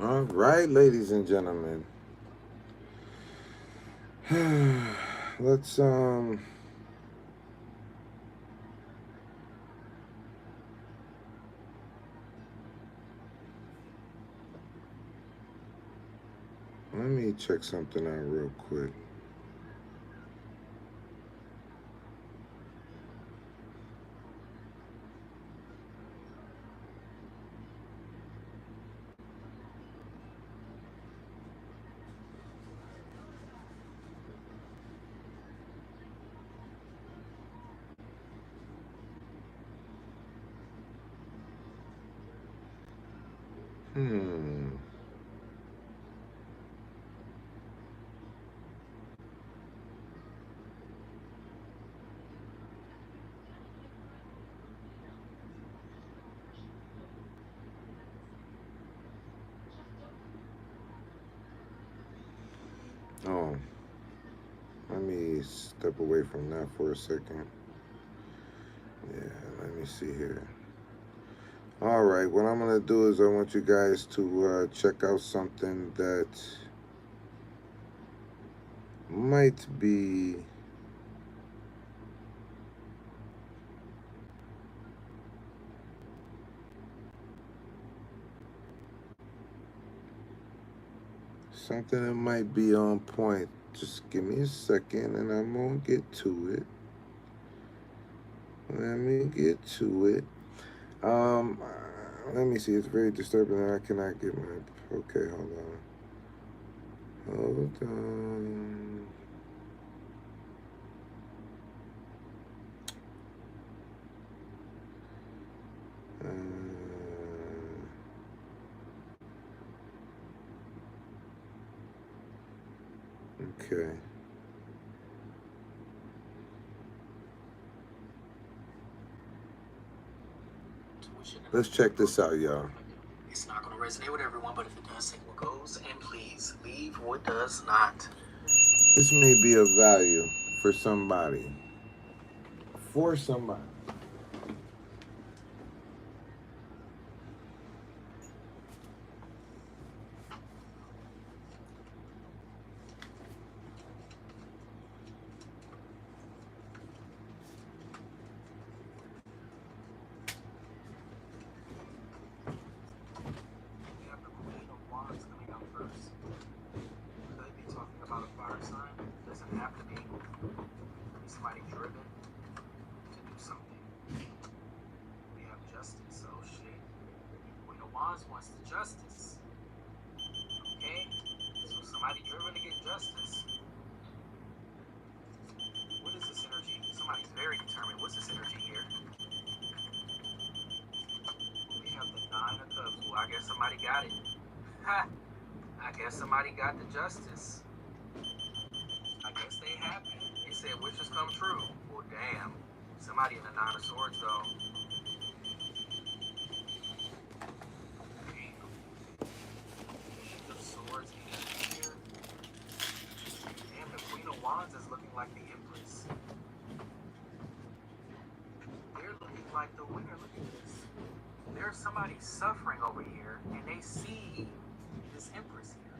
All right, ladies and gentlemen. Let's let me check something out real quick. Hmm. Oh, let me step away from that for a second. Yeah, let me see here. All right, what I'm gonna do is I want you guys to check out something that might be something that might be on point. Just give me a second, and I'm gonna get to it. Let me get to it. Let me see. It's very disturbing that I cannot get my. Okay, hold on. Hold on. Uh, okay. Let's check this out, y'all. It's not going to resonate with everyone, but if it does, say what goes. And please leave what does not. This may be of value for somebody. For somebody. We have the Queen of Wands coming out first. Could be talking about a fire sign. Doesn't have to be. Somebody driven to do something. We have justice. Oh shit. Queen of Wands wants the justice. Okay? So somebody driven to get justice. What is this energy? Somebody's very determined. What's this energy here? We have the Nine of Cups. Well, I guess somebody got it. Ha! I guess somebody got the justice. I guess they happy. They said wishes come true. Well, damn. Somebody in the Nine of Swords, though. Damn. King of Swords energy here. Damn, the Queen of Wands is looking like the Empress. They're looking like the winner. Look at this. There's somebody suffering over here, and they see this Empress here.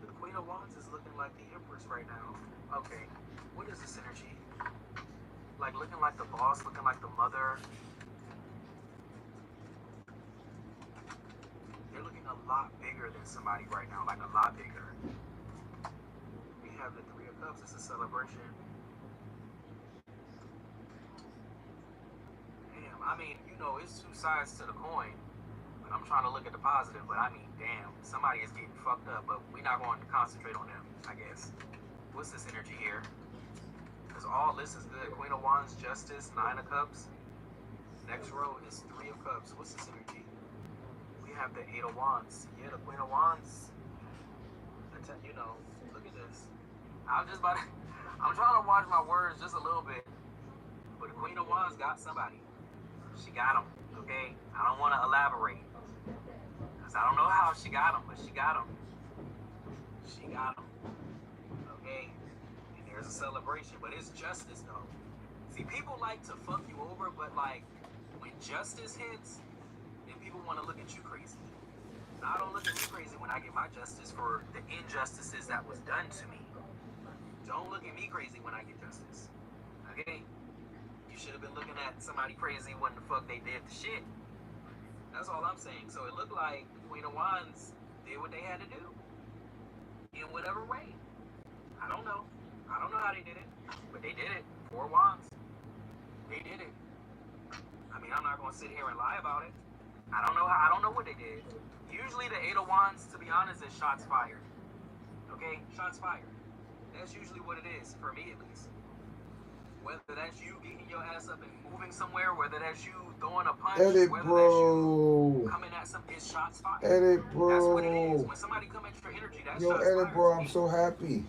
The Queen of Wands is looking like the Empress right now. Okay, what is this energy? Like looking like the boss, looking like the mother. They're looking a lot bigger than somebody right now, like a lot bigger. We have the Three of Cups. It's a celebration. Damn, I mean, you know, it's two sides to the coin. But I'm trying to look at the positive, but I mean, damn, somebody is getting fucked up, but we're not going to concentrate on them, I guess. What's this energy here? Because all this is good. Queen of Wands, Justice, Nine of Cups. Next row is Three of Cups. What's this energy? We have the Eight of Wands. Yeah, the Queen of Wands. You know, look at this. I'm just about to, I'm trying to watch my words just a little bit. But the Queen of Wands got somebody. She got him, okay? I don't want to elaborate. Because I don't know how she got him, but she got him. She got him, okay? And there's a celebration, but it's justice, though. See, people like to fuck you over, but, like, when justice hits, then people people want to look at you crazy. Now, I don't look at me crazy when I get my justice for the injustices that was done to me. Don't look at me crazy when I get justice. Okay? You should have been looking at somebody crazy when the fuck they did the shit. That's all I'm saying. So it looked like the Queen of Wands did what they had to do. In whatever way. I don't know. I don't know how they did it. But they did it. 4 wands. They did it. I mean, I'm not going to sit here and lie about it. I don't know what they did. Usually the 8 of Wands, to be honest, is shots fired. Okay? Shots fired. That's usually what it is, for me at least. Whether that's you getting your ass up and moving somewhere, whether that's you throwing a punch, Edit, whether bro. that's you coming at some, it's shots fired. Edit, bro. That's what it is. When somebody come at your energy, that's shots edit, fired. bro. I'm so happy.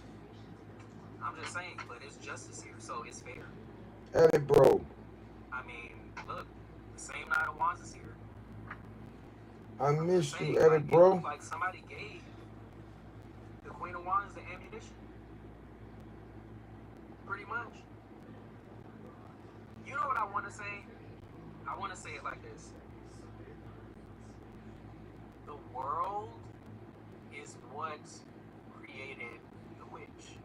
I'm just saying, but it's justice here, so it's fair. Edit, bro. I mean, look, the same 9 of Wands is here. I miss you, Edit, bro. Like somebody gave the Queen of Wands the ammunition. Pretty much. You know what I want to say? I want to say it like this. The world is what created the witch.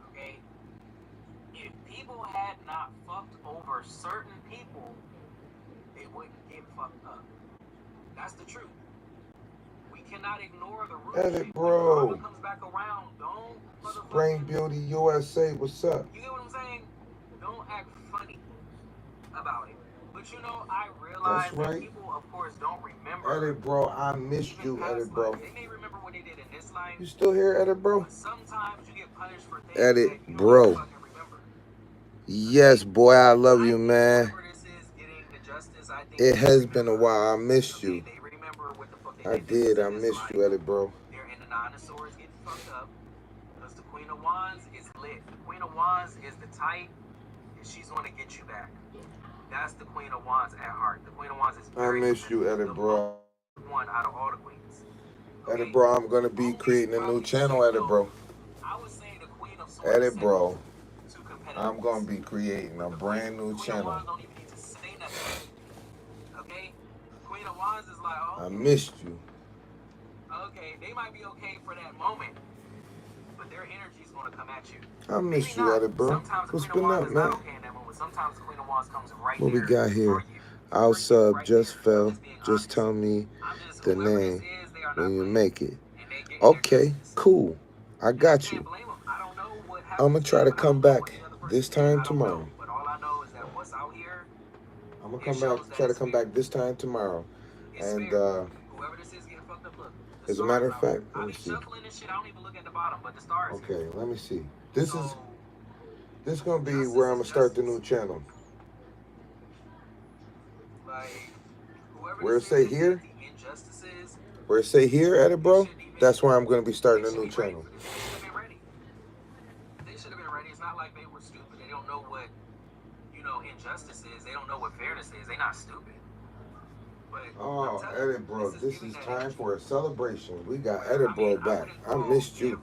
Okay? If people had not fucked over certain people, they wouldn't get fucked up. That's the truth. We cannot ignore the rules. Edit, bro. When comes back around, don't Brain Beauty USA, what's up? You get what I'm saying? Don't act funny about it. But you know, I realize that people, of course, don't remember. Edit, bro. I missed you, Edit, bro. They may remember what they did in this life. You still here, Edit, bro? Sometimes you get punished for things Edit, that you bro. don't fucking remember. Yes, boy, I love you, man. It has been a while. I missed you. I did. I missed you, Edit, bro. They're in the 9 of Swords getting fucked up because the Queen of Wands is lit. The Queen of Wands is the type, and she's going to get you back. That's the Queen of Wands at heart. The Queen of Wands is very I miss you, Edit, bro. One out of all the queens. Okay? Edit, bro, I'm going to be creating a new channel, Edit, bro. I would say the Queen of Swords. Edit, bro. I'm going to be creating a brand new channel. Queen of Wands is like, oh, I missed you. Okay, they might be okay for that moment, but their energy is going to come at you. I miss you, Edit, bro. What's been up, man? Sometimes the Queen of Wands comes right what we got here? Our sub just fell. Just tell me the name when you make it. Okay, cool. I got you. I'm going to try to come back this time tomorrow. But all I know is that what's out here, I'm going to try to come back this time tomorrow. And, whoever this is getting fucked up, look. As a matter of fact, let me see. Okay, let me see. This is going to be where I'm going to start the new channel. Where it say here? Where it say here, Edit, bro? That's where I'm going to be starting a new channel. They should have been ready. It's not like they were stupid. They don't know what, injustice is. They don't know what fairness is. They're not stupid. Oh, Edit, bro, this is time for a celebration. We got Edit, bro, back. I missed you.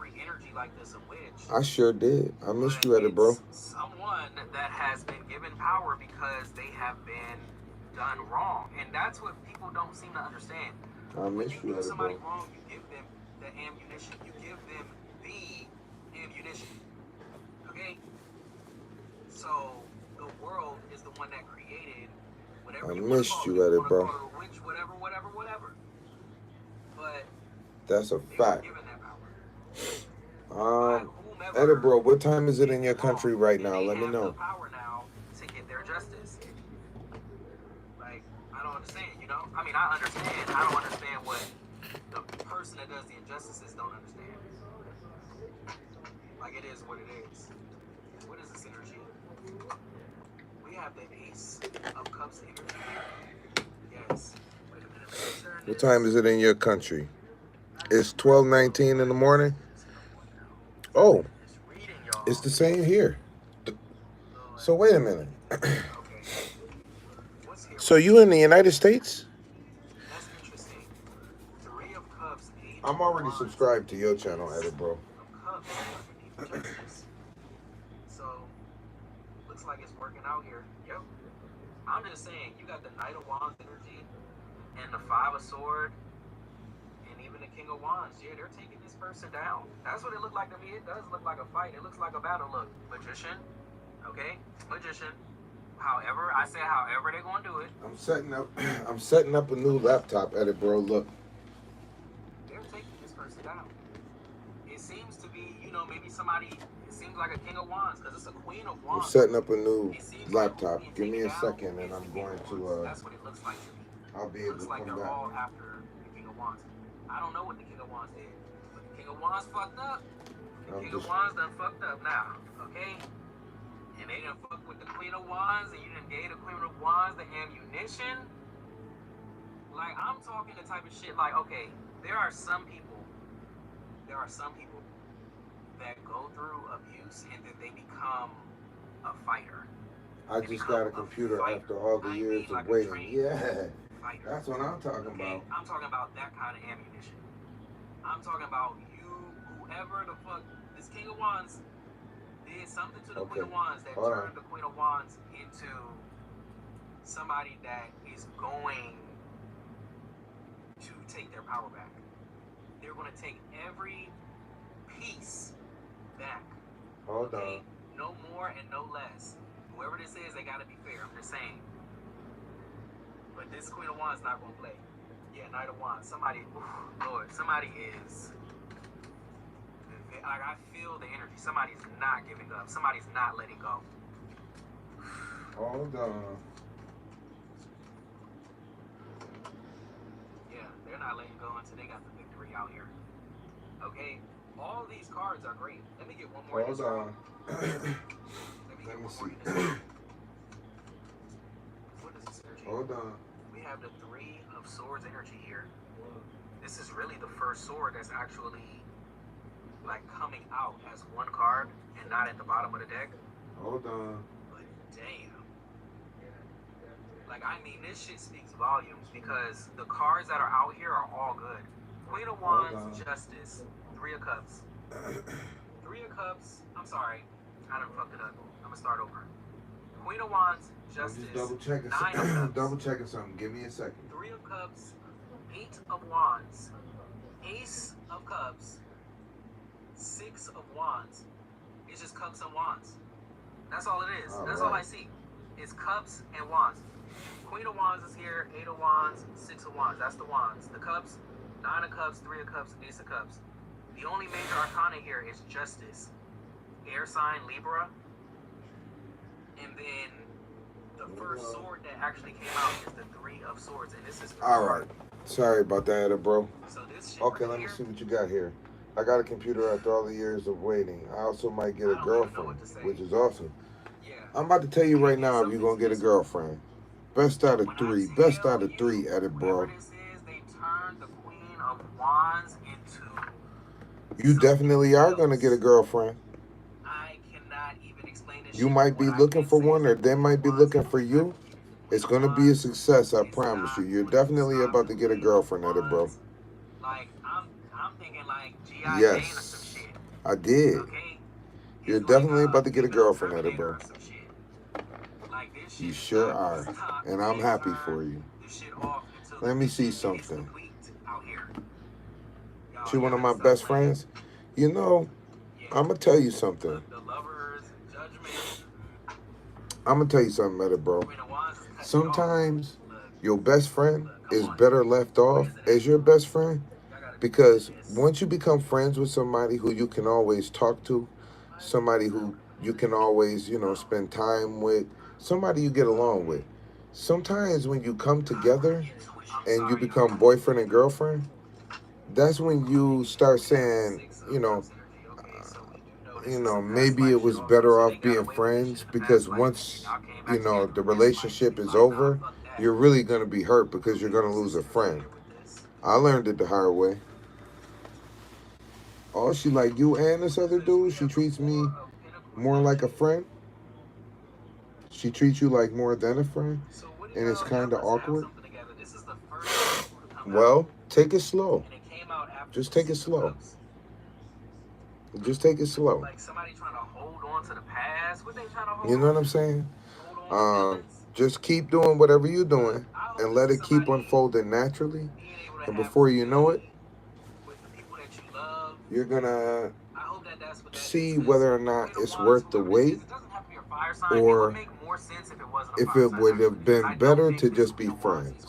I sure did. I missed you, Edit, bro. Someone that has been given power because they have been done wrong. And that's what people don't seem to understand. I miss you, Edit, somebody bro. wrong, you give them the ammunition. You give them the ammunition. Okay? So, the world is the one that created whatever I missed you, Edit, bro. Whatever. But that's a fact. Edit, bro, what time is it in your country right now? Let me know. Power now to get their justice. Like, I don't understand, I mean, I understand. I don't understand what the person that does the injustices don't understand. Like, it is what it is. What is this energy? We have the Ace of Cups energy. Yes. Wait a minute. What time is it in your country? It's 12:19 in the morning. Oh, it's the same here. So wait a minute. So you in the United States? I'm already subscribed to your channel, Edit, bro. So, looks like it's working out here. Yep. I'm just saying, you got the Knight of Wands energy and the Five of Sword, and even the King of Wands. Yeah, they're taking this person down. That's what it looked like to me. It does look like a fight. It looks like a battle. Look, Magician. Okay, Magician. However, I said however they're gonna do it. I'm setting up a new laptop edit, bro. Look. They're taking this person down. It seems to be, maybe somebody. It seems like a King of Wands because it's a Queen of Wands. I'm setting up a new laptop. Give me a second, and I'm going to. That's what it looks like to me. I'll be able to come back. It looks like they're all after the King of Wands. I don't know what the King of Wands did, but the King of Wands fucked up. The King of Wands done fucked up now, okay? And they done fucked with the Queen of Wands, and you done gave the Queen of Wands the ammunition. Like, I'm talking the type of shit like, okay, there are some people that go through abuse and then they become a fighter. I just got a computer after all the years of waiting. Yeah, that's what I'm talking about. I'm talking about that kind of ammunition. I'm talking about whoever the fuck, this King of Wands did something to the Queen of Wands that turned the Queen of Wands into somebody that is going to take their power back. They're going to take every piece back. Hold on. No more and no less. Whoever this is, they got to be fair. I'm just saying. But this Queen of Wands not going to play. Yeah, Knight of Wands. Somebody, Lord, somebody is... Like, I feel the energy. Somebody's not giving up. Somebody's not letting go. Hold on. Yeah, they're not letting go until they got the victory out here. Okay? All these cards are great. Let me get one more. Hold on. Let me see. What is this energy? Hold on. We have the Three of Swords energy here. This is really the first sword that's actually like coming out as one card and not at the bottom of the deck. Hold on. But damn. Like, I mean, this shit speaks volumes because the cards that are out here are all good. Queen of Wands, Justice, Three of Cups. Three of Cups, I'm sorry. I done fucked it up. I'm gonna start over. Queen of Wands, Justice, I'm just double checking. Nine of Cups. Double checking something. Give me a second. Three of Cups, Eight of Wands, Ace of Cups, Six of Wands. It's just cups and wands. That's all it is. That's all I see. It's cups and wands. Queen of Wands is here. Eight of Wands, Six of Wands. That's the wands. The cups, Nine of Cups, Three of Cups, Ace of Cups. The only major arcana here is Justice. Air sign Libra. And then the first sword that actually came out is the Three of Swords. And this is all right. Sorry about that, bro. So this shit okay, let me see what you got here. I got a computer after all the years of waiting. I also might get a girlfriend, which is awesome. Yeah. I'm about to tell you right now if you're going to get a girlfriend. Best out of three. Best out of three, edit, bro. This is, they turned the Queen of Wands into... You definitely are going to get a girlfriend. I cannot even explain this. You might be looking for one, or they might be looking for you. It's going to be a success, I promise you. You're definitely about to get a girlfriend, edit, bro. Like, I'm thinking like G.I. Yes, Jane or some shit. I did. Okay? You're definitely about to get a girlfriend, edit, bro. Like, this shit You sure are, and I'm happy for you. Let me see something. She one of my best friends. You know, I'm going to tell you something. I'm going to tell you something, edit, bro. Sometimes your best friend is better left off as your best friend, because once you become friends with somebody who you can always talk to, somebody who you can always, you know, spend time with, somebody you get along with, sometimes when you come together and you become boyfriend and girlfriend, that's when you start saying, maybe it was better off being friends, because once, the relationship is over, you're really going to be hurt because you're going to lose a friend. I learned it the hard way. Oh, she like you and this other dude? She treats me more like a friend? She treats you like more than a friend? And it's kind of awkward? Well, take it slow. Just take it slow. Just take it slow. You know what I'm saying? Just keep doing whatever you're doing, and let it keep unfolding naturally. And before you know it, you're gonna see whether or not it's worth the wait, or if it would have been better to just be friends.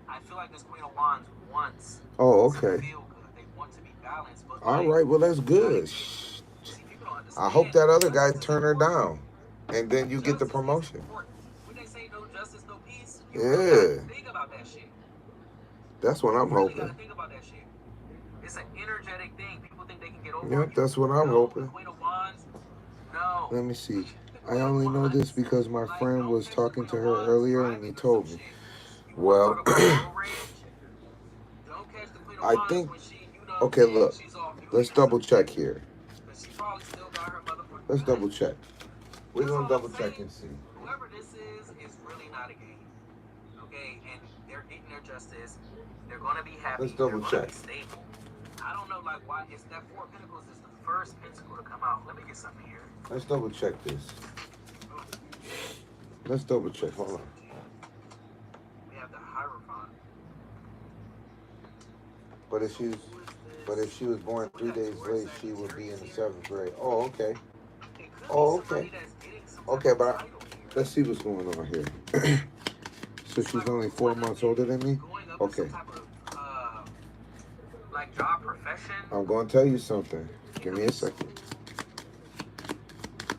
I feel like this Queen of Wands wants Oh, to okay. feel good. They want to be balanced, but All like, right, well, that's good. see, people don't I hope understand. that other guy Justice is turn her important. down, and then you get the Justice is promotion. important. When they say no justice, no peace, you really gotta Yeah, think about that shit. that's what You I'm really gotta hoping. think about that shit. It's an energetic thing. People think they can get over Yep, on you. that's what I'm No, the hoping. Queen of Wands, no. Let me see. The I Queen of only know this Wands, because my like, friend don't was catch the talking Queen to of her Wands earlier, and he driving or some told me. shit. You want to Well, talk about road rage? Don't catch the Queen of I Wands think. when she, you know what I'm Okay, saying, look. she's off duty Let's or double some check shit. here. But she probably still got her motherfucking Let's gun. double check. We're That's gonna all double I'm check saying. and see. Whoever this is really not a game. Okay? And they're getting their justice. They're gonna be happy. Let's They're double gonna check. be stable. I don't know like why it's that Four of Pentacles is the first pentacle to come out. Let me get something here. Let's double check this. Let's double check. Hold on. We have the Hierophant. But if she's, Who is but this? if she was born We 3 got days Taurus, late, she would be in the Sagittarius here. 7th grade. Oh, okay. It could Oh, be somebody okay. that's getting some type Okay, of but title here. let's see what's going on here. So It's she's like only 4 months older than me? going up in some Okay. type of like job profession. I'm going to tell you something. Give me a second.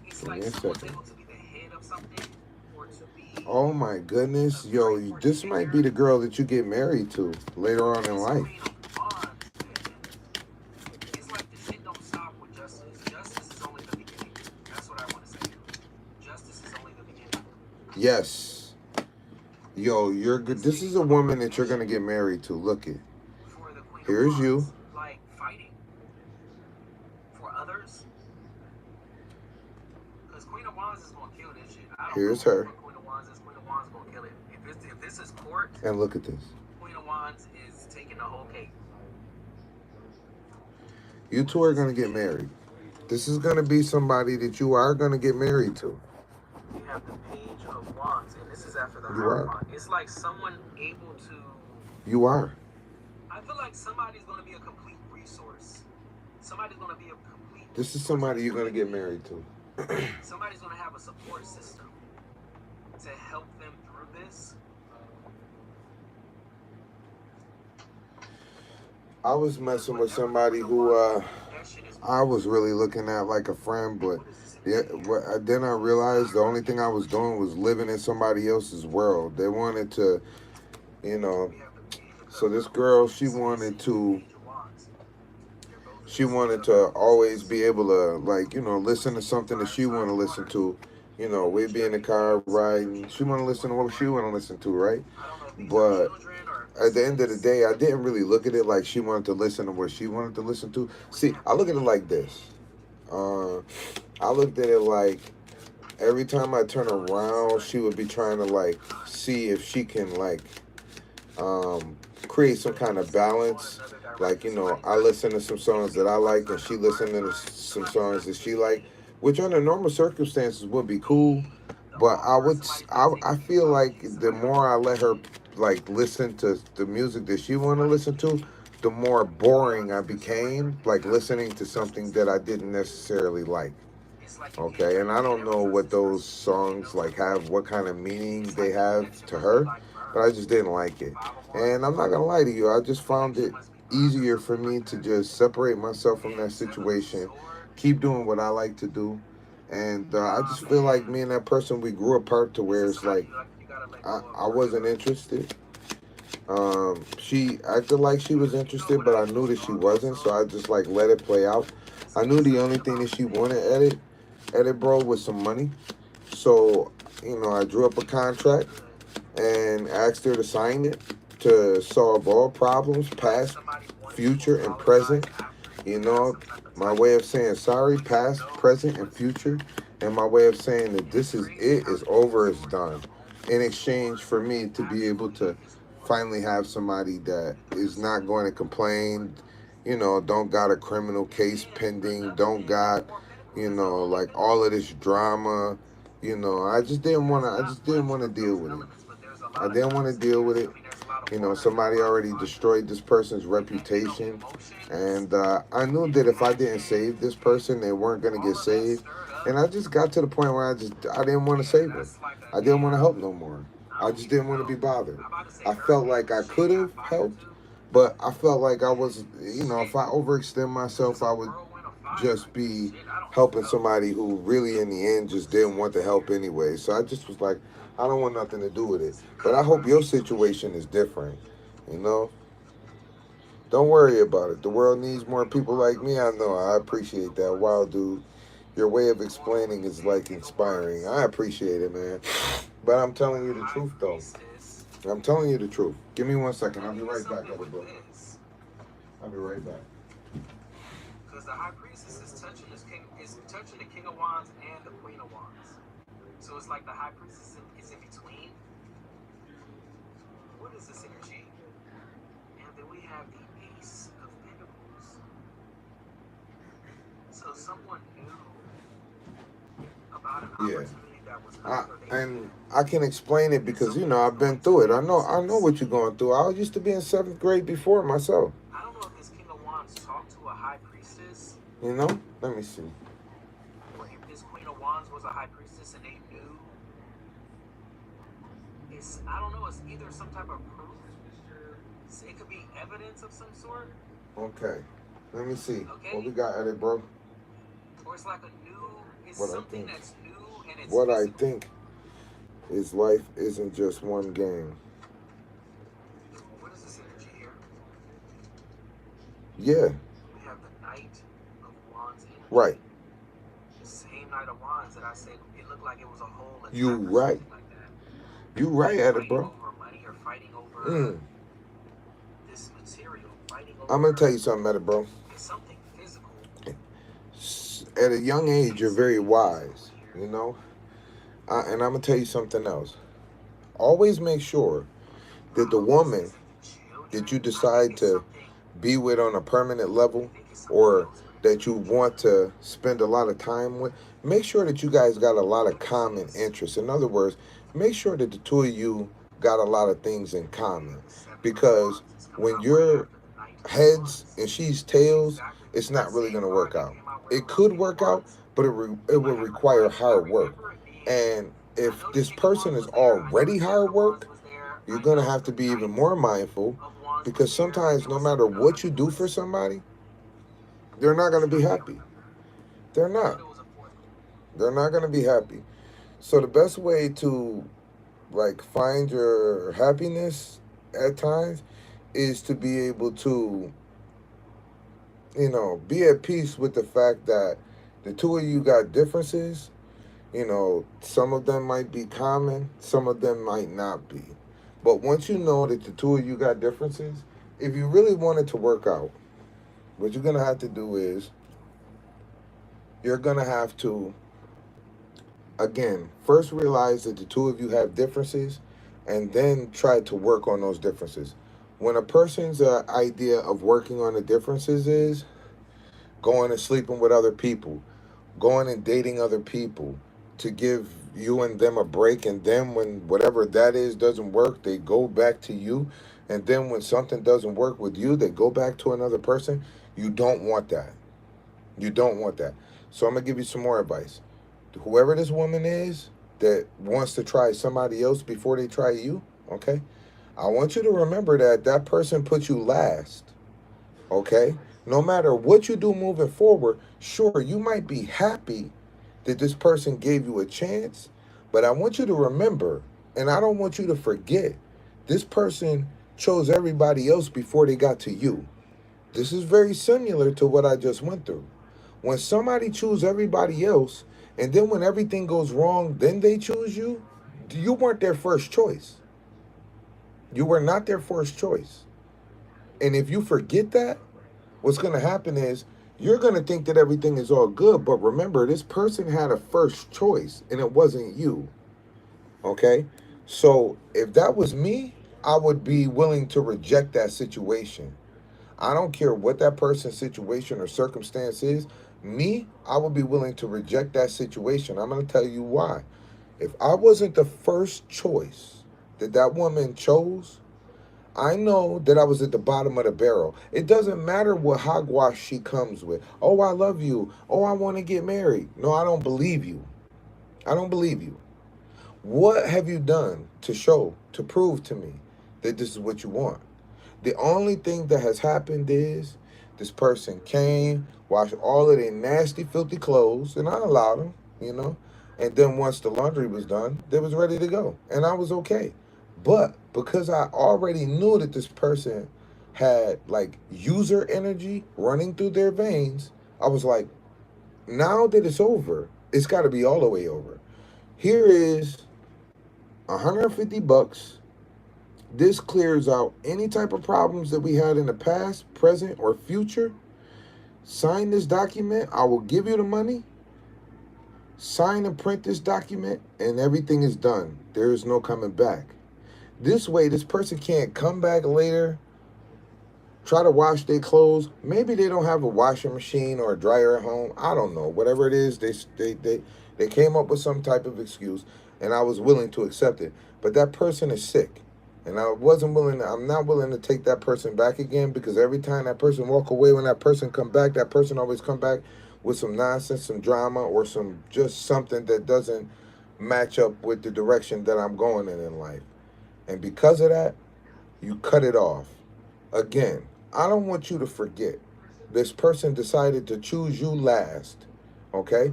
It's Give like me a someone's second. able to be the head of something or to be Oh my goodness. a Yo, great this coordinator. might be the girl that you get married to later on in This life. Queen of Wands, it's like the shit don't stop with justice. Justice is only the beginning. That's what I want to say. Justice is only the beginning. Yes. Yo, you're good. This is a woman that you're going to get married to. Look it. For the Queen of Here's you. Wands, like fighting for others. Because Queen of Wands is gonna kill this shit. I don't Here's know her. what Queen of Wands is. Queen of Wands is gonna kill it. If this is court, And look at this. Queen of Wands is taking the whole cake. You two are going to get married. This is going to be somebody that you are going to get married to. You have the Page of Wands, and this is after the You are. Hierophant. It's like someone able to. You are. I feel like somebody's gonna be a complete resource. Somebody's gonna be a complete. This is somebody you're going to get married to. Somebody's gonna have a support system to help them through this. I was messing with somebody who That shit is. I was really looking at like a friend, but yeah, then I realized the only thing I was doing was living in somebody else's world. They wanted to, you know, We have the Page of so Cups. this girl, she wanted to always be able to, like, you know, listen to something that she want to listen to. You know, we'd be in the car riding. She want to listen to what she want to listen to, right? But at the end of the day, I didn't really look at it like she wanted to listen to what she wanted to listen to. See, I look at it like this. I looked at it like every time I turn around, she would be trying to like see if she can like create some kind of balance. Like, you know, I listen to some songs that I like and she listen to some songs that she like, which under normal circumstances would be cool. But I feel like the more I let her like listen to the music that she want to listen to, the more boring I became, like listening to something that I didn't necessarily like. Okay, and I don't know what those songs like have, what kind of meaning they have to her, but I just didn't like it. And I'm not gonna lie to you, I just found it easier for me to just separate myself from that situation, keep doing what I like to do. And I just feel like me and that person, we grew apart to where it's like I wasn't interested. She acted like she was interested, but I knew that she wasn't, so I just like let it play out. I knew the only thing that she wanted edit bro, was some money. So, you know, I drew up a contract and asked her to sign it to solve all problems, past, future, and present. You know, my way of saying sorry, past, present, and future, and my way of saying that this is it, is over, it's done. In exchange for me to be able to finally have somebody that is not going to complain, you know, don't got a criminal case pending, don't got, you know, like all of this drama, you know, I just didn't want to. I just didn't want to deal with it. I didn't want to deal with it. You know, somebody already destroyed this person's reputation, and I knew that if I didn't save this person, they weren't gonna get saved. And I just got to the point where I didn't want to save her. I didn't want to help no more. I just didn't want to be bothered. I felt like I could have helped, but I felt like I was, you know, if I overextend myself, I would just be helping somebody who really in the end just didn't want the help anyway. So I just was like, I don't want nothing to do with it. But I hope your situation is different, you know? Don't worry about it. The world needs more people like me. I know. I appreciate that. Wow, dude. Your way of explaining is like inspiring. I appreciate it, man. But I'm telling you the truth, though. I'm telling you the truth. Give me 1 second. I'll be right back, other bro. I'll be right back. Because the high priestess is touching the King of Wands and the Queen of Wands. So it's like the high priestess is in between. What is this energy? And then we have the Ace of Pentacles. So someone knew about an opportunity that was and I can explain it because, you know, I've been through it. I know what you're going through. I used to be in 7th grade before myself. I don't know if this King of Wands talked to a high priestess. You know? Let me see. Or if this Queen of Wands was a high priestess and they knew. I don't know, it's either some type of proof. It could be evidence of some sort. Okay. Let me see. Okay. What we got at it, bro? Or it's like a new, it's what something that's new and it's what physical. I think is life isn't just one game. What is this energy here? Yeah. We have the Knight of Wands energy. Right. The same Knight of Wands that I said it looked like it was a hole in You right. Like that. You right at it, bro. Over money or fighting over this material. I'm gonna tell you something, at it, bro. It's something physical. At a young age, you're very wise, you know? And I'm gonna tell you something else. Always make sure that the woman that you decide to be with on a permanent level, or that you want to spend a lot of time with, make sure that you guys got a lot of common interests. In other words, make sure that the two of you got a lot of things in common. Because when you're heads and she's tails, it's not really going to work out. It could work out, but it will require hard work. And if this person is already hard work, you're going to have to be even more mindful, because sometimes no matter what you do for somebody, they're not going to be happy. They're not. They're not going to be happy. So the best way to like find your happiness at times is to be able to, you know, be at peace with the fact that the two of you got differences. You know, some of them might be common, some of them might not be. But once you know that the two of you got differences, if you really want it to work out, what you're going to have to do is you're going to have to, again, first realize that the two of you have differences, and then try to work on those differences. When a person's idea of working on the differences is going and sleeping with other people, going and dating other people to give you and them a break, and then when whatever that is doesn't work, they go back to you, and then when something doesn't work with you, they go back to another person. You don't want that. You don't want that. So I'm going to give you some more advice. Whoever this woman is that wants to try somebody else before they try you, okay? I want you to remember that that person put you last, okay? No matter what you do moving forward, sure, you might be happy that this person gave you a chance, but I want you to remember, and I don't want you to forget, this person chose everybody else before they got to you. This is very similar to what I just went through. When somebody chooses everybody else, and then when everything goes wrong, then they choose you, you weren't their first choice. You were not their first choice. And if you forget that, what's going to happen is you're going to think that everything is all good. But remember, this person had a first choice, and it wasn't you. Okay? So if that was me, I would be willing to reject that situation. I don't care what that person's situation or circumstance is. Me, I would be willing to reject that situation. I'm going to tell you why. If I wasn't the first choice that that woman chose, I know that I was at the bottom of the barrel. It doesn't matter what hogwash she comes with. Oh, I love you. Oh, I want to get married. No, I don't believe you. I don't believe you. What have you done to show, to prove to me that this is what you want? The only thing that has happened is this person came, washed all of their nasty, filthy clothes, and I allowed them, you know. And then once the laundry was done, they was ready to go, and I was okay. But because I already knew that this person had like user energy running through their veins, I was like, now that it's over, it's got to be all the way over. Here is 150 bucks. This clears out any type of problems that we had in the past, present, or future. Sign this document. I will give you the money. Sign and print this document, and everything is done. There is no coming back. This way, this person can't come back later, try to wash their clothes. Maybe they don't have a washing machine or a dryer at home. I don't know. Whatever it is, they came up with some type of excuse, and I was willing to accept it. But that person is sick. And I'm not willing to take that person back again, because every time that person walk away, when that person come back, that person always come back with some nonsense, some drama, or some just something that doesn't match up with the direction that I'm going in life. And because of that, you cut it off. Again, I don't want you to forget. This person decided to choose you last. Okay?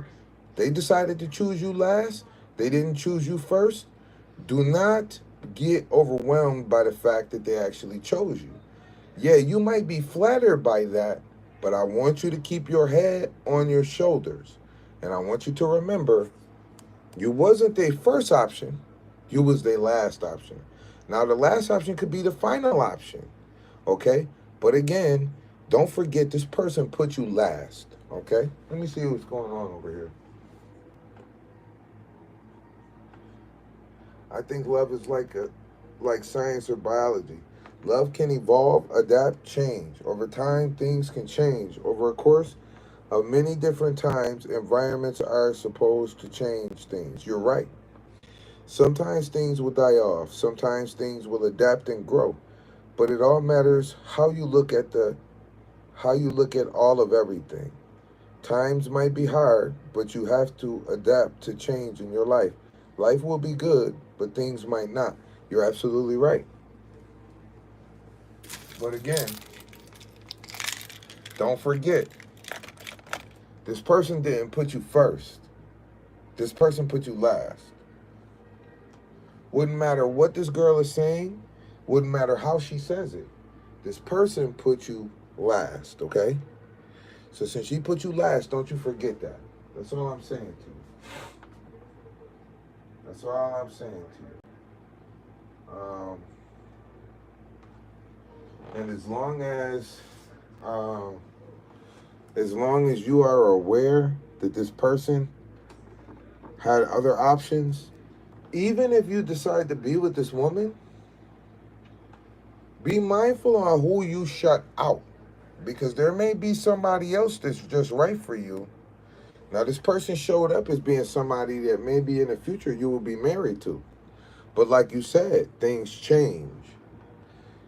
They decided to choose you last. They didn't choose you first. Do not get overwhelmed by the fact that they actually chose you. Yeah, you might be flattered by that, but I want you to keep your head on your shoulders. And I want you to remember, you wasn't their first option, you was their last option. Now the last option could be the final option, okay? But again, don't forget this person put you last, okay? Let me see what's going on over here. I think love is like science or biology. Love can evolve, adapt, change. Over time, things can change. Over a course of many different times, environments are supposed to change things. You're right. Sometimes things will die off. Sometimes things will adapt and grow. But it all matters how you look at all of everything. Times might be hard, but you have to adapt to change in your life. Life will be good, but things might not. You're absolutely right. But again, don't forget, this person didn't put you first. This person put you last. Wouldn't matter what this girl is saying, wouldn't matter how she says it. This person put you last, okay? So since she put you last, don't you forget that. That's all I'm saying to you. That's all I'm saying to you. And as long as you are aware that this person had other options, even if you decide to be with this woman, be mindful on who you shut out, because there may be somebody else that's just right for you. Now, this person showed up as being somebody that maybe in the future you will be married to. But like you said, things change.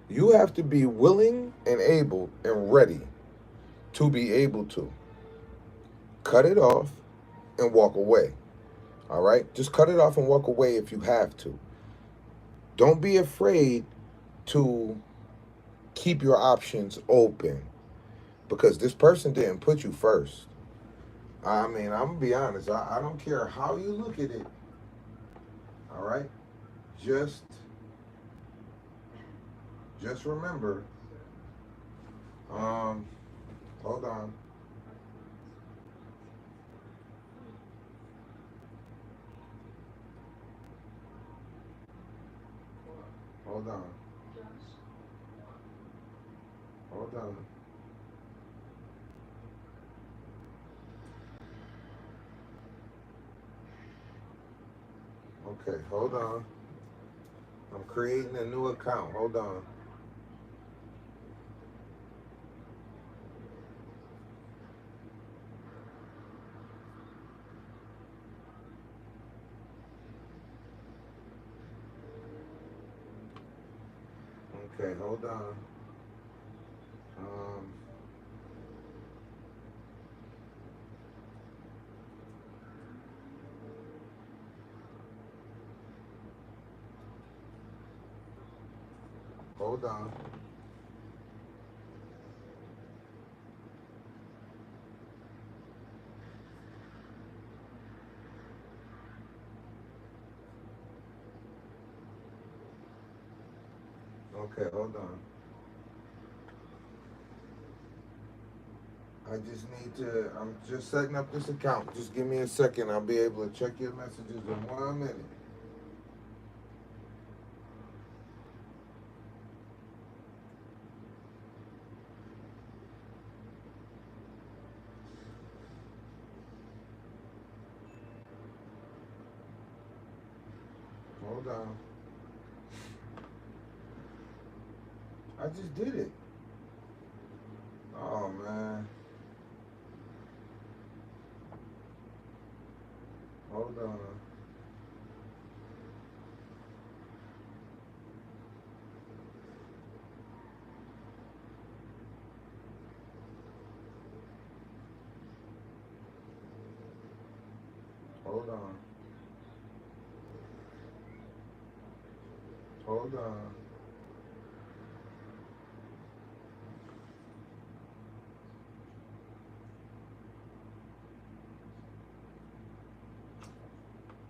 You have to be willing and able and ready to be able to cut it off and walk away. All right? Just cut it off and walk away if you have to. Don't be afraid to keep your options open, because this person didn't put you first. I mean, I'm going to be honest. I don't care how you look at it. All right? Just remember, hold on. Hold on. Hold on. Okay, hold on. I'm creating a new account. Hold on. Okay, hold on. Um, hold on. Okay, hold on. I just need to, I'm just setting up this account. Just give me a second. I'll be able to check your messages in 1 minute. Hold on. I just did it. Oh, man. Hold on. Hold on. Hold on.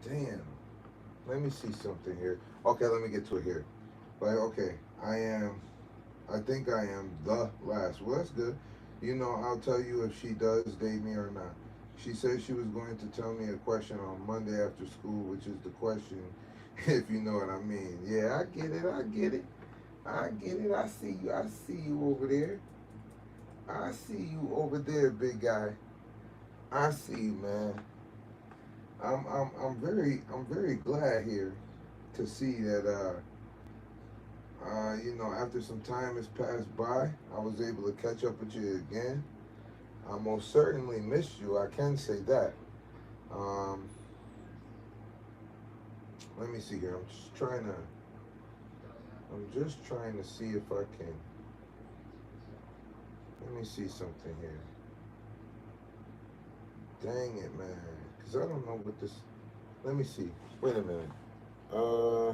Damn. Let me see something here. Okay, let me get to it here. But okay, I think I am the last. Well, that's good. You know, I'll tell you if she does date me or not. She said she was going to tell me a question on Monday after school, which is the question, if you know what I mean. Yeah, I get it. I get it. I get it. I see you. I see you over there. I see you over there, big guy. I see you, man. I'm very glad here to see that you know, after some time has passed by, I was able to catch up with you again. I most certainly missed you. I can say that. Um, let me see here. I'm just trying to see if I can. Let me see something here. Dang it, man. Cause I don't know what this. Let me see. Wait a minute. Uh,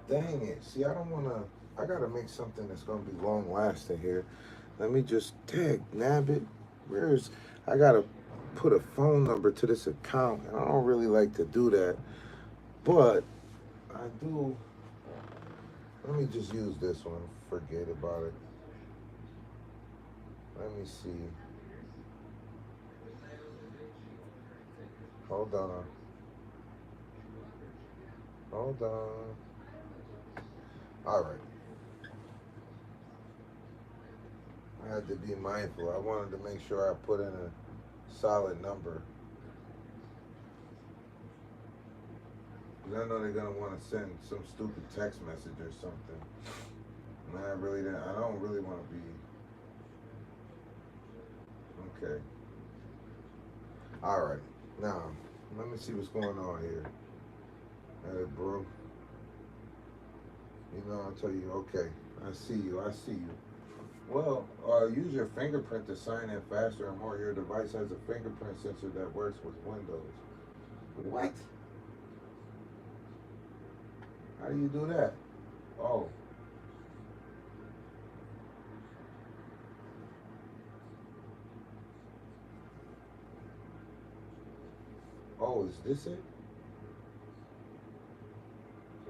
Dang it. See, I don't wanna. I gotta make something that's gonna be long lasting here. Let me just tag Nabbit. Where's I gotta put a phone number to this account, and I don't really like to do that, but I do. Let me just use this one. Forget about it. Let me see. Hold on. Hold on. All right. I had to be mindful. I wanted to make sure I put in a solid number. 'Cause I know they're gonna want to send some stupid text message or something. And I really don't. I don't really want to be. Okay. All right. Now, let me see what's going on here. Hey, bro. You know, I'll tell you. Okay. I see you. I see you. Well, use your fingerprint to sign in faster and more. Your device has a fingerprint sensor that works with Windows. What? How do you do that? Oh. Oh, is this it?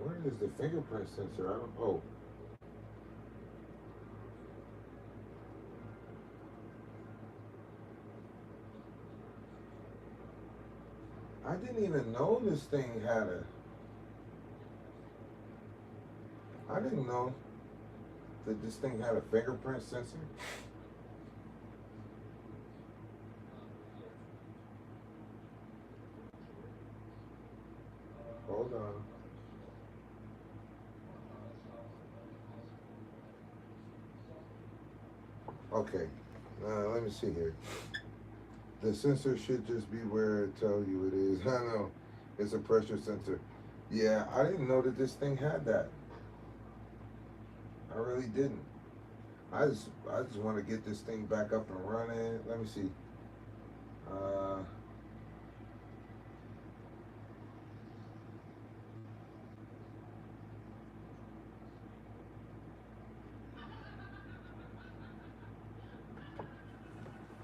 Where is the fingerprint sensor? I don't. Oh. I didn't even know this thing had a. I didn't know that this thing had a fingerprint sensor. Hold on. Okay. Let me see here. The sensor should just be where it tells you it is. I know. It's a pressure sensor. Yeah, I didn't know that this thing had that. I really didn't. I just want to get this thing back up and running. Let me see. Uh,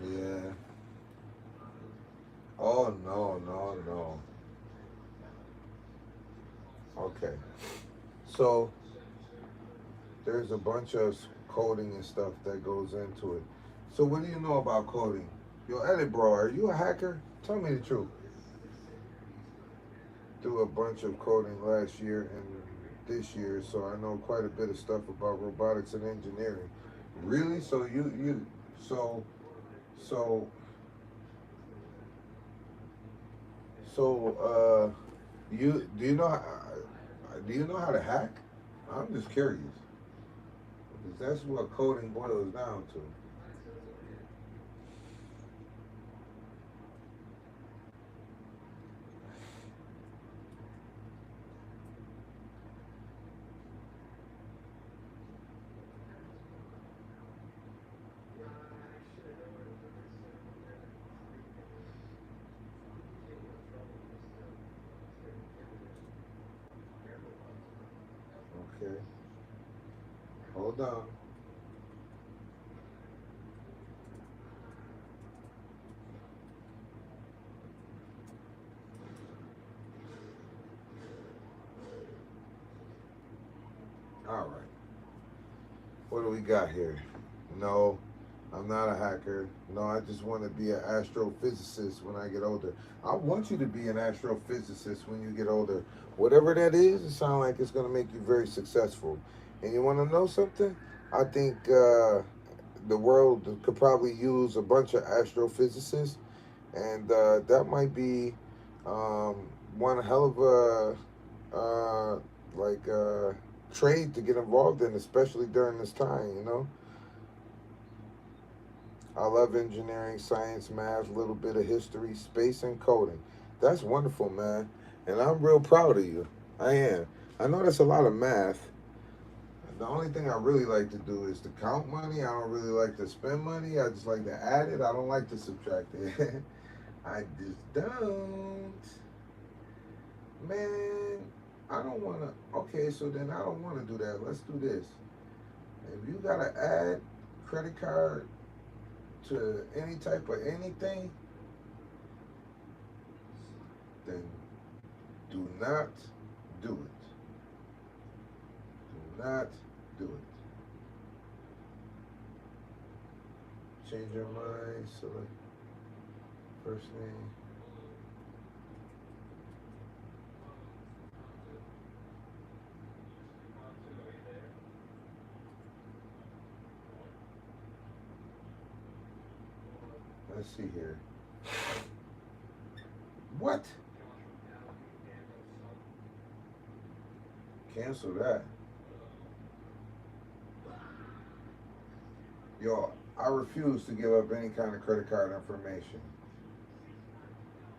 yeah. Oh no, no, no. Okay. So there's a bunch of coding and stuff that goes into it. So what do you know about coding? Yo, Edit Bro, are you a hacker? Tell me the truth. Do a bunch of coding last year and this year, so I know quite a bit of stuff about robotics and engineering. Really? So so so you do you know how to hack? I'm just curious because that's what coding boils down to. Okay, hold on. All right, what do we got here? No, I'm not a hacker. No, I just want to be an astrophysicist when I get older. I want you to be an astrophysicist when you get older. Whatever that is, it sounds like it's going to make you very successful. And you want to know something? I think the world could probably use a bunch of astrophysicists, and that might be um, one hell of a like trade to get involved in, especially during this time. You know, I love engineering, science, math, a little bit of history, space, and coding. That's wonderful, man, and I'm real proud of you. I am. I know that's a lot of math. The only thing I really like to do is to count money. I don't really like to spend money. I just like to add it. I don't like to subtract it. I just don't. Man, I don't want to. Okay, so then I don't want to do that. Let's do this. If you got to add credit card to any type of anything, then do not do it. Do not do it. Change your mind. Select first name. Let's see here. What? Cancel that. Yo, I refuse to give up any kind of credit card information.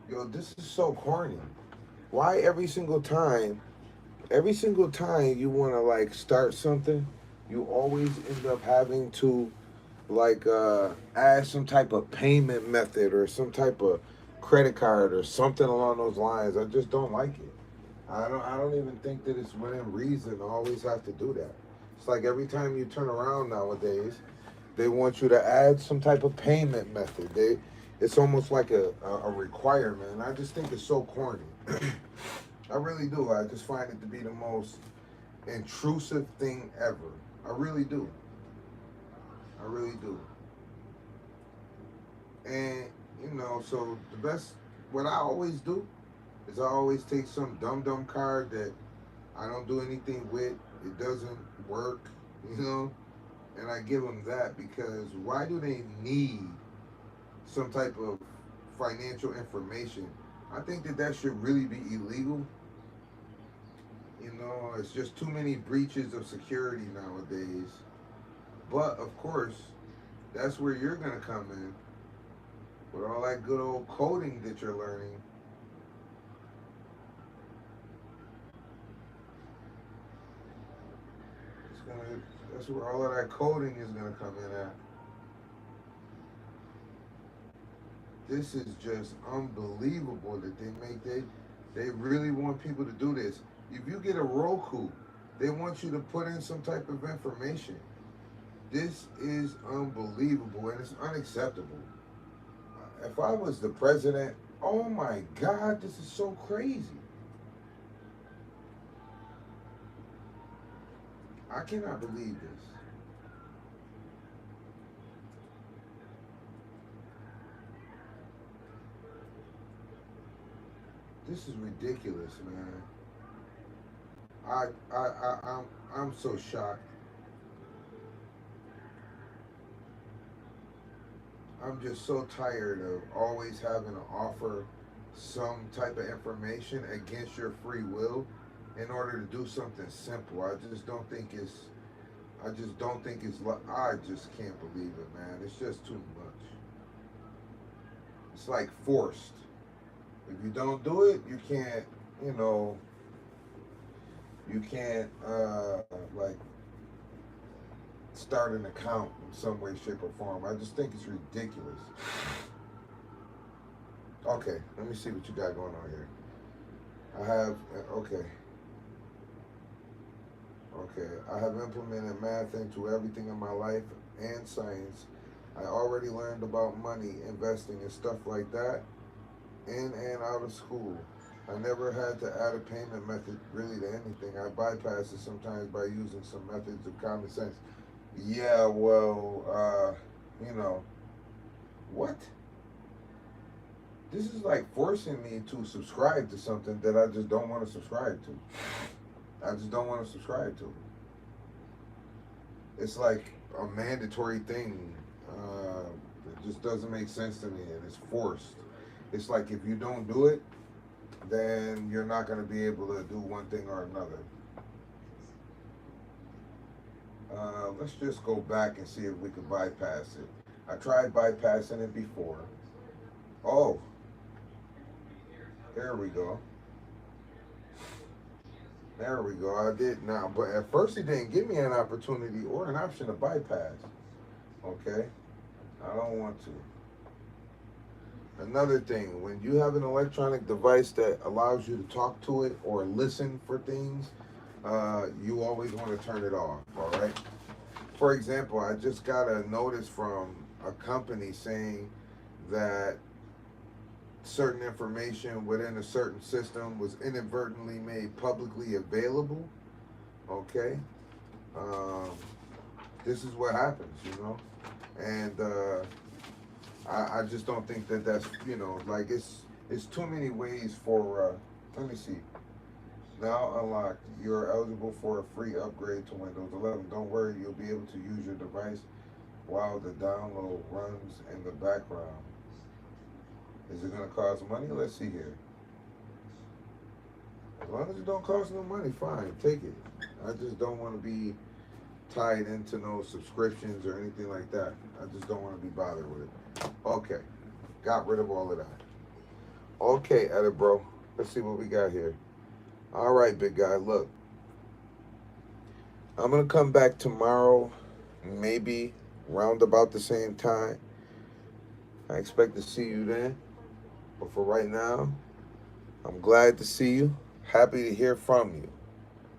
Yo, this is so corny. Why every single time you want to like start something, you always end up having to like add some type of payment method or some type of credit card or something along those lines. I just don't like it. I don't even think that it's within reason to always have to do that. It's like every time you turn around nowadays, they want you to add some type of payment method. It's almost like a requirement. And I just think it's so corny. I really do. I just find it to be the most intrusive thing ever. I really do. I really do. And so the best what I always do is I always take some dumb card that I don't do anything with. It doesn't work, you know, and I give them that because why do they need some type of financial information? I think that that should really be illegal. You know, it's just too many breaches of security nowadays. But of course, that's where you're gonna come in with all that good old coding that you're learning. It's That's where all of that coding is gonna come in at. This is just unbelievable that they really want people to do this. If you get a Roku, they want you to put in some type of information. This is unbelievable and it's unacceptable. If I was the president, oh my God, this is so crazy. I cannot believe this. This is ridiculous, man. I'm so shocked. I'm just so tired of always having to offer some type of information against your free will in order to do something simple. I just don't think it's I just can't believe it, man. It's just too much. It's like forced. If you don't do it, you can't, you know, you can't like start an account in some way, shape, or form. I just think it's ridiculous. Okay, let me see what you got going on here. I have, I have implemented math into everything in my life and science. I already learned about money, investing, and stuff like that in and out of school. I never had to add a payment method really to anything. I bypass it sometimes by using some methods of common sense. Yeah, well, you know, what? This is like forcing me to subscribe to something that I just don't want to subscribe to. I just don't want to subscribe to. It's like a mandatory thing. It just doesn't make sense to me, and it's forced. It's like if you don't do it, then you're not going to be able to do one thing or another. Let's just go back and see if we can bypass it. I tried bypassing it before. Oh, there we go. There we go. I did now, but at first it didn't give me an opportunity or an option to bypass. Okay, I don't want to. Another thing, when you have an electronic device that allows you to talk to it or listen for things, you always want to turn it off, all right? For example, I just got a notice from a company saying that certain information within a certain system was inadvertently made publicly available, okay? This is what happens, you know? And I just don't think that that's, you know, like it's too many ways for, let me see. Now unlocked. You're eligible for a free upgrade to Windows 11. Don't worry, you'll be able to use your device while the download runs in the background. Is it going to cost money? Let's see here. As long as it don't cost no money, fine, take it. I just don't want to be tied into no subscriptions or anything like that. I just don't want to be bothered with it. Okay, got rid of all of that. Okay, edit bro. Let's see what we got here. All right, big guy, look. I'm going to come back tomorrow, maybe round about the same time. I expect to see you then. But for right now, I'm glad to see you. Happy to hear from you.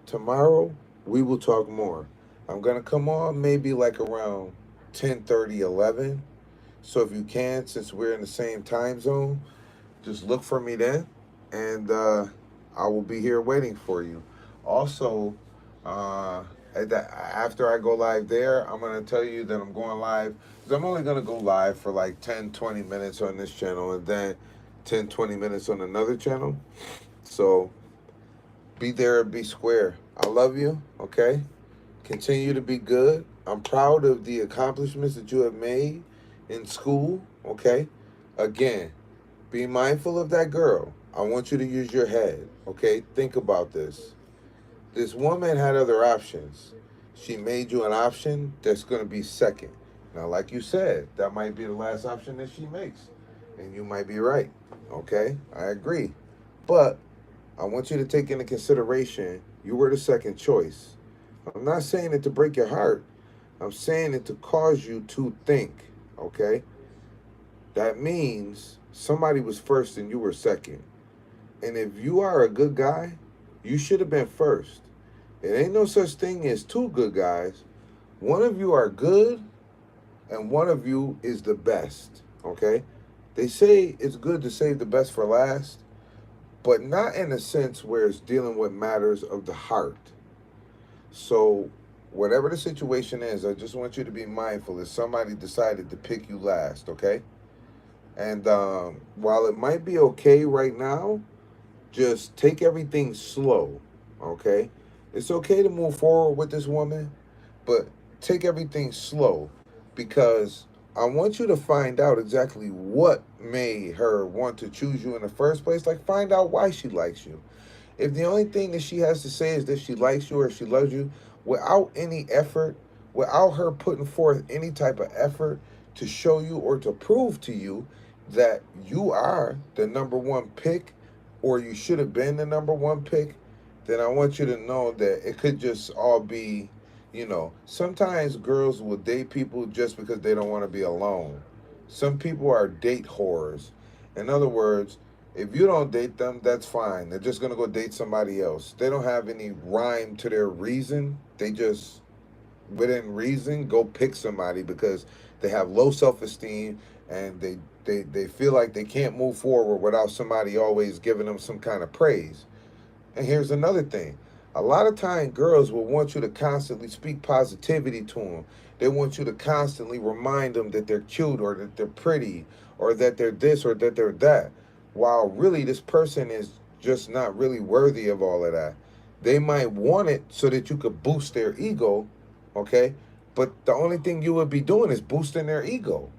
Tomorrow, we will talk more. I'm going to come on maybe like around 10:30, 11. So if you can, since we're in the same time zone, just look for me then. And I will be here waiting for you. Also, after I go live there, I'm going to tell you that I'm going live. Because I'm only going to go live for like 10, 20 minutes on this channel. And then 10, 20 minutes on another channel. So be there and be square. I love you, okay? Continue to be good. I'm proud of the accomplishments that you have made in school, okay? Again, be mindful of that girl. I want you to use your head, okay? Think about this. This woman had other options. She made you an option that's going to be second. Now, like you said, that might be the last option that she makes. And you might be right, okay? I agree. But I want you to take into consideration you were the second choice, I'm not saying it to break your heart. I'm saying it to cause you to think, okay? That means somebody was first and you were second. And if you are a good guy, you should have been first. It ain't no such thing as two good guys. One of you are good and one of you is the best, okay? They say it's good to save the best for last, but not in a sense where it's dealing with matters of the heart. So, whatever the situation is, I just want you to be mindful if somebody decided to pick you last, okay? And while it might be okay right now, just take everything slow, okay? It's okay to move forward with this woman, but take everything slow because I want you to find out exactly what made her want to choose you in the first place. Like, find out why she likes you. If the only thing that she has to say is that she likes you or she loves you, without any effort, without her putting forth any type of effort to show you or to prove to you that you are the number one pick or you should have been the number one pick, then I want you to know that it could just all be, sometimes girls will date people just because they don't want to be alone. Some people are date whores. In other words, if you don't date them, that's fine. They're just going to go date somebody else. They don't have any rhyme to their reason. They just, within reason, go pick somebody because they have low self-esteem and they feel like they can't move forward without somebody always giving them some kind of praise. And here's another thing. A lot of time girls will want you to constantly speak positivity to them. They want you to constantly remind them that they're cute or that they're pretty or that they're this or that they're that. While really this person is just not really worthy of all of that. They might want it so that you could boost their ego, okay? But the only thing you would be doing is boosting their ego.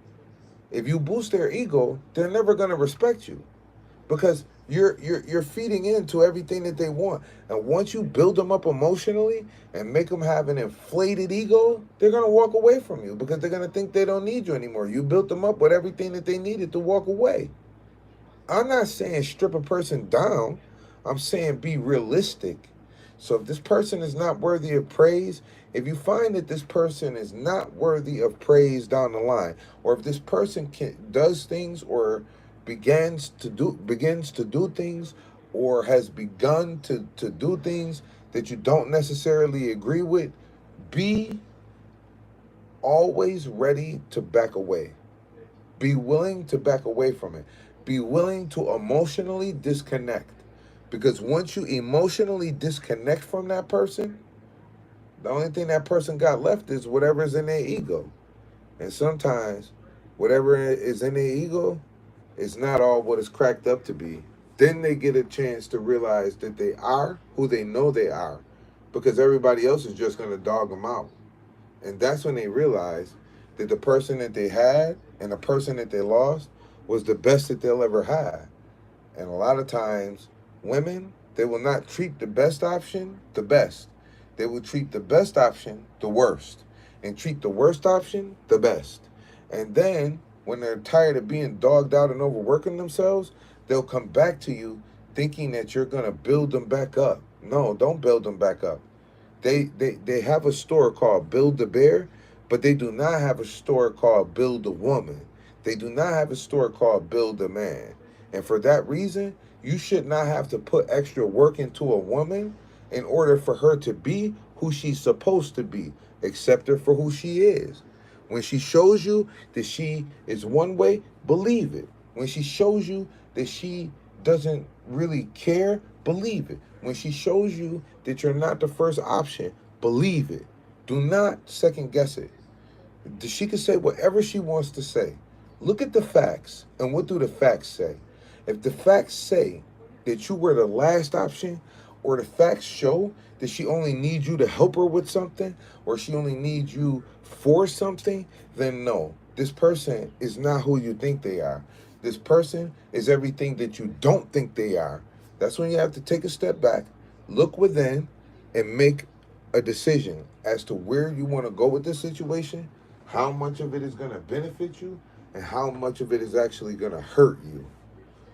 If you boost their ego, they're never going to respect you because you're feeding into everything that they want. And once you build them up emotionally and make them have an inflated ego, they're going to walk away from you because they're going to think they don't need you anymore. You built them up with everything that they needed to walk away. I'm not saying strip a person down. I'm saying be realistic. So if this person is not worthy of praise, if you find that this person is not worthy of praise down the line, or if this person does things or begins to do things or has begun to do things that you don't necessarily agree with, be always ready to back away. Be willing to back away from it. Be willing to emotionally disconnect. Because once you emotionally disconnect from that person, the only thing that person got left is whatever's in their ego. And sometimes, whatever is in their ego is not all what it's cracked up to be. Then they get a chance to realize that they are who they know they are because everybody else is just going to dog them out. And that's when they realize that the person that they had and the person that they lost was the best that they'll ever have. And a lot of times, women, they will not treat the best option the best. They will treat the best option the worst and treat the worst option the best. And then when they're tired of being dogged out and overworking themselves, they'll come back to you thinking that you're going to build them back up. No, don't build them back up. They have a store called Build a Bear, but they do not have a store called Build a Woman. They do not have a store called Build a Man. And for that reason, you should not have to put extra work into a woman in order for her to be who she's supposed to be. Accept her for who she is. When she shows you that she is one way, believe it. When she shows you that she doesn't really care, believe it. When she shows you that you're not the first option, believe it. Do not second guess it. She can say whatever she wants to say. Look at the facts, and what do the facts say? If the facts say that you were the last option, or the facts show that she only needs you to help her with something, or she only needs you for something, then no, this person is not who you think they are. This person is everything that you don't think they are. That's when you have to take a step back, look within, and make a decision as to where you want to go with this situation, how much of it is going to benefit you, and how much of it is actually going to hurt you.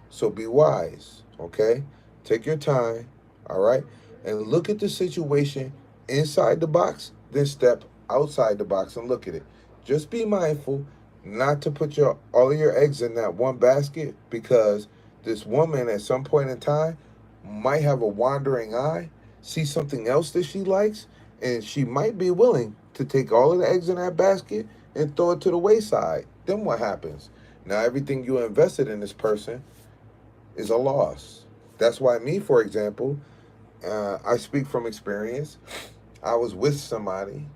So be wise, okay? Take your time, all right? And look at the situation inside the box, then step outside the box and look at it. Just be mindful not to put all of your eggs in that one basket, because this woman at some point in time might have a wandering eye, see something else that she likes, and she might be willing to take all of the eggs in that basket and throw it to the wayside. Then what happens? Now everything you invested in this person is a loss. That's why me, for example, I speak from experience. I was with somebody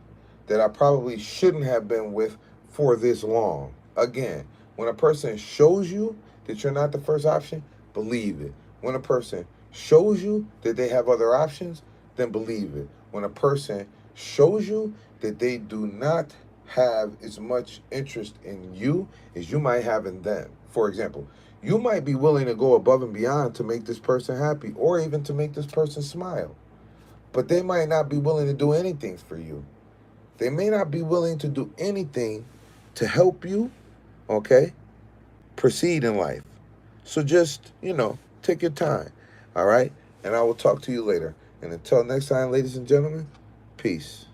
that I probably shouldn't have been with for this long. Again, when a person shows you that you're not the first option, believe it. When a person shows you that they have other options, then believe it. When a person shows you that they do not have as much interest in you as you might have in them. For example, you might be willing to go above and beyond to make this person happy or even to make this person smile, but they might not be willing to do anything for you. They may not be willing to do anything to help you, okay, proceed in life. So just, take your time, all right? And I will talk to you later. And until next time, ladies and gentlemen, peace.